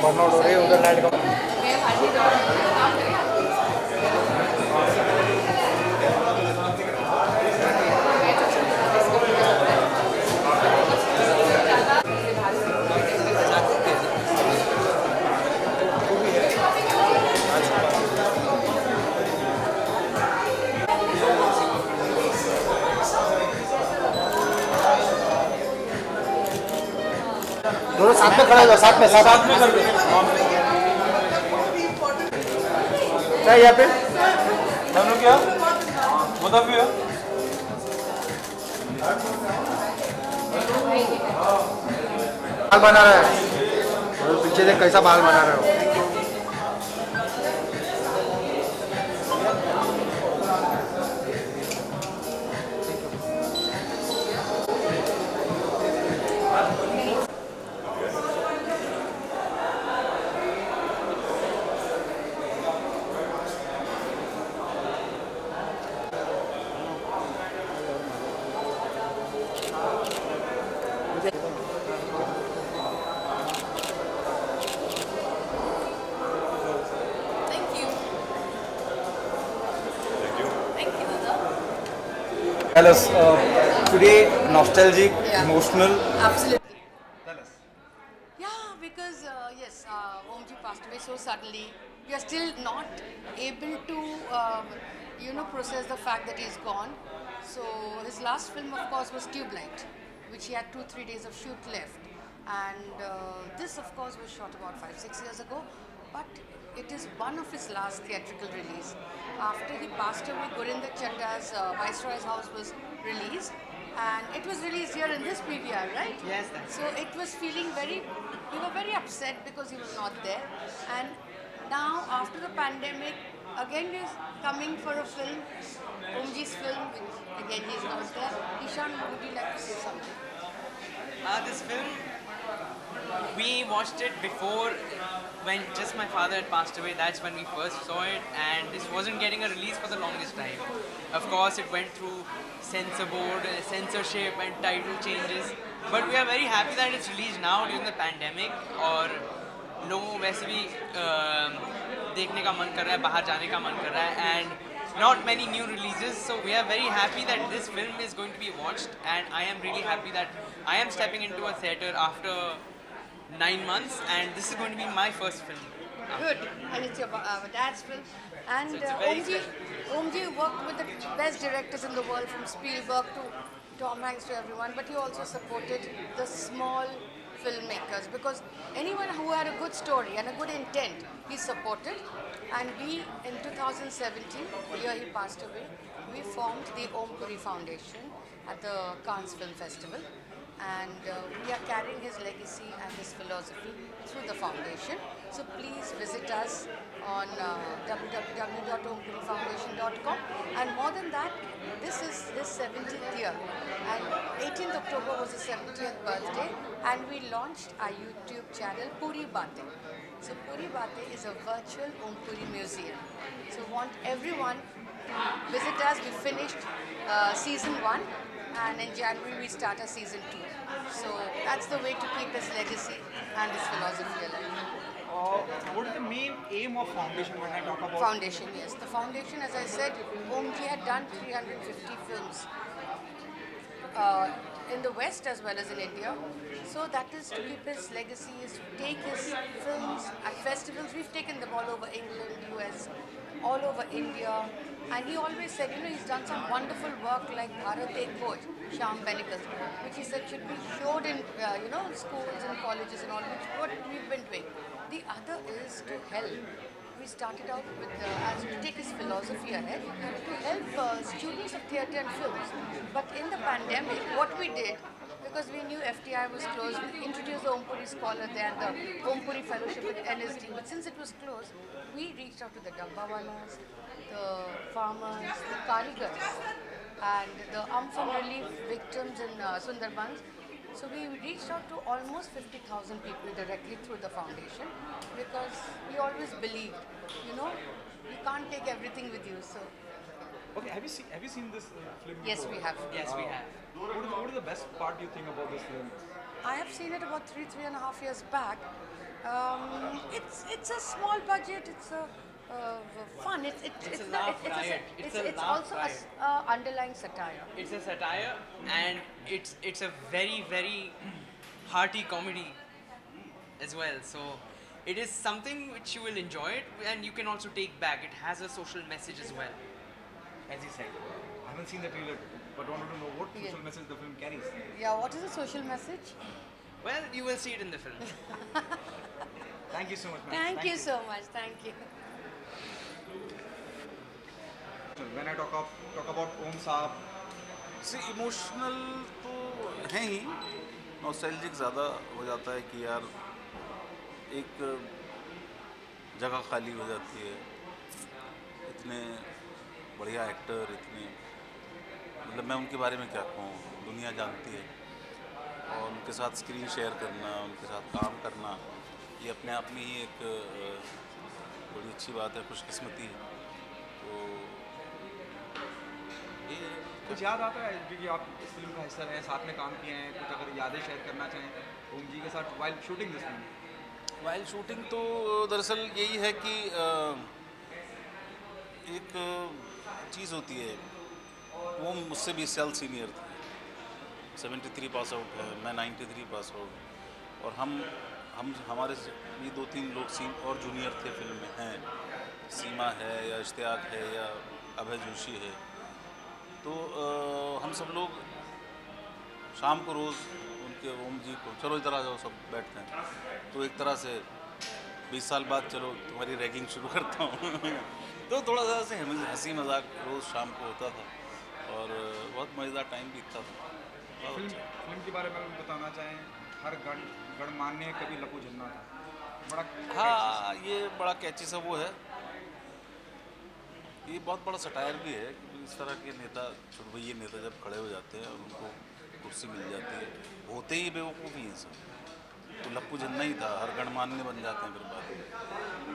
Come out हो रही है उधर लाइट कम। दोनों साथ में खड़े हो, साथ में कर दो। क्या यहाँ पे दोनों क्या बता भी है। बाल बना रहा है पीछे से, कैसा बाल बना रहे हो। Tell us today, nostalgic, emotional. Absolutely. Tell us. Yeah, because yes, Omji passed away so suddenly. We are still not able to, process the fact that he's gone. So his last film, of course, was Tube Light, which he had 2-3 days of shoot left, and this, of course, was shot about 5-6 years ago. But it is one of his last theatrical release. After he passed away, Gurinder Chadda's Viceroy's House was released, and it was released here in this PVR, right? Yes, that's so it was feeling we were very upset because he was not there. And now, after the pandemic, again he's coming for a film, Omji's film, which again he's not there. Ishan, would you like to say something? This film, we watched it before when just my father had passed away. That's when we first saw it, and this wasn't getting a release for the longest time. Of course, it went through censor board, censorship and title changes, but we are very happy that it's released now during the pandemic. और लोगों को वैसे भी देखने का मन कर रहा है, बाहर जाने का मन कर रहा है, and not many new releases, so we are very happy that this film is going to be watched, and I am really happy that I am stepping into a theatre after 9 months, and this is going to be my first film. Good, and it's your dad's film. And So it's a very Omji worked with the best directors in the world, from Spielberg to Tom Hanks to everyone, but he also supported the small filmmakers, because anyone who had a good story and a good intent, he supported. And we, in 2017, the year he passed away, we formed the Om Puri Foundation at the Cannes Film Festival, and we are carrying his legacy and his philosophy through the foundation. So please visit us on www.ompurifoundation.com, and more than that, this is his 70th year, and 18th October was his 70th birthday, and we launched our YouTube channel Puri Baatein. So Puri Baatein is a virtual Om Puri museum. So want everyone to visit us. We finished season 1, and in January we start our season 2. So that's the way to keep his legacy and his philosophy alive. What is the main aim of foundation when I talk about? Foundation, yes. The foundation, as I said, Omji had done 350 films in the West as well as in India. So that is to keep his legacy, is to take his films at festivals. We've taken them all over England, US, all over India. And he always said, he's done some wonderful work like Bharat Ek Khoj, Shyam Benegal, which he said should be showed in, schools and colleges and all, which what we've been doing. The other is to help. We started out with, as to take his philosophy ahead, to help students of theatre and films. But in the pandemic, what we did, because we knew FTI was closed, we introduced the Om Puri Scholar there, the Om Puri Fellowship with NSD. But since it was closed, we reached out to the Dabbawalas, the farmers, the karigars, and the Amphan relief victims in Sundarbans. So we reached out to almost 50,000 people directly through the foundation, because we always believed, you can't take everything with you. So Okay, have you seen this film? yes, before? we have. Yes, we have. What is the best part you think about this film? I have seen it about 3.5 years back. It's a small budget. It's a fun. It's a laugh riot. It's also a underlying satire. It's a satire, and it's a very hearty comedy as well. So it is something which you will enjoy it, and you can also take back. It has a social message as well, as you said. I haven't seen the trailer, but wanted to know what social message the film carries. Yeah. What is the social message? Well, you will see it in the film. Thank you so much, man. Thank you so much. Thank you. When I talk about Om Saab, से emotional तो है ही, nostalgic ज़्यादा हो जाता है कि यार एक जगह खाली हो जाती है, इतने बढ़िया एक्टर, इतने मतलब मैं उनके बारे में क्या कहूँ, दुनिया जानती है, और उनके साथ स्क्रीन शेयर करना, उनके साथ काम करना, ये अपने आप में ही एक बड़ी अच्छी बात है, खुशकिस्मती है। तो ये कुछ याद आता है क्योंकि आप इस फिल्म का हिस्सा रहे, साथ में काम किए हैं, कुछ अगर यादें शेयर करना चाहें ओम जी के साथ while shooting this film? Wild shooting तो दरअसल यही है कि एक चीज़ होती है, वो मुझसे 20 साल सीनियर थे, 73 पास आउट है, मैं 93 पास आउट, और हमारे ये 2-3 लोग और जूनियर थे फिल्म में हैं, सीमा है या इश्तियाक है या अभय जोशी है। तो हम सब लोग शाम को रोज़ उनके ओम जी को चलो इधर आ जाओ, सब बैठते हैं, तो एक तरह से 20 साल बाद चलो तुम्हारी रैगिंग शुरू करता हूँ तो थोड़ा सा से हंसी मजाक रोज़ शाम को होता था, और बहुत मज़ेदार टाइम बीतता था। फिल्म के बारे में अगर बताना चाहें, हर गणमान्य कभी लपू झन्ना था, बड़ा हाँ, ये बड़ा कैची सा वो है, ये बहुत बड़ा सटायर भी है कि इस तरह के नेता, छुटभइये नेता जब खड़े हो जाते हैं और उनको कुर्सी मिल जाती है, होते ही बेवकूफ़ ही हैं सब, तो लप्पू झन्ना ही था, हर गणमान्य बन जाते हैं फिर बाद में।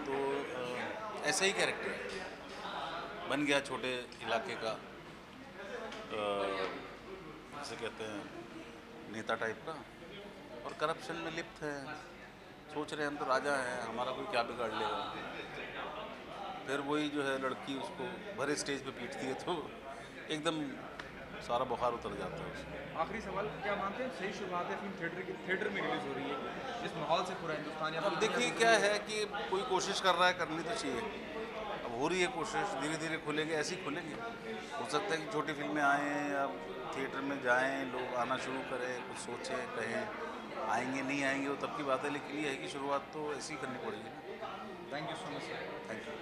तो ऐसा ही कैरेक्टर है, बन गया छोटे इलाके का जैसे कहते हैं नेता टाइप का, और करप्शन में लिप्त है, सोच रहे हैं हम तो राजा हैं, हमारा कोई क्या बिगाड़ लेगा। फिर वही जो है लड़की उसको भरे स्टेज पे पीटती है, तो एकदम सारा बुखार उतर जाता है उसको। आखिरी सवाल, क्या मानते हैं सही शुरुआत है फिल्म थिएटर में रिलीज़ हो रही है, जिस माहौल से पूरा हिंदुस्तान? अब देखिए क्या है कि कोई कोशिश कर रहा है, करनी तो चाहिए, अब हो रही है कोशिश, धीरे धीरे खुलेंगे, ऐसे ही खुलेंगे। हो सकता है कि छोटी फिल्में आएँ, अब थिएटर में जाएँ, लोग आना शुरू करें, कुछ सोचें, कहें, आएंगे नहीं आएंगे वो तब की बात है, लेकिन ये है कि शुरुआत तो ऐसी ही करनी पड़ेगी। Thank you so much sir. Thank you.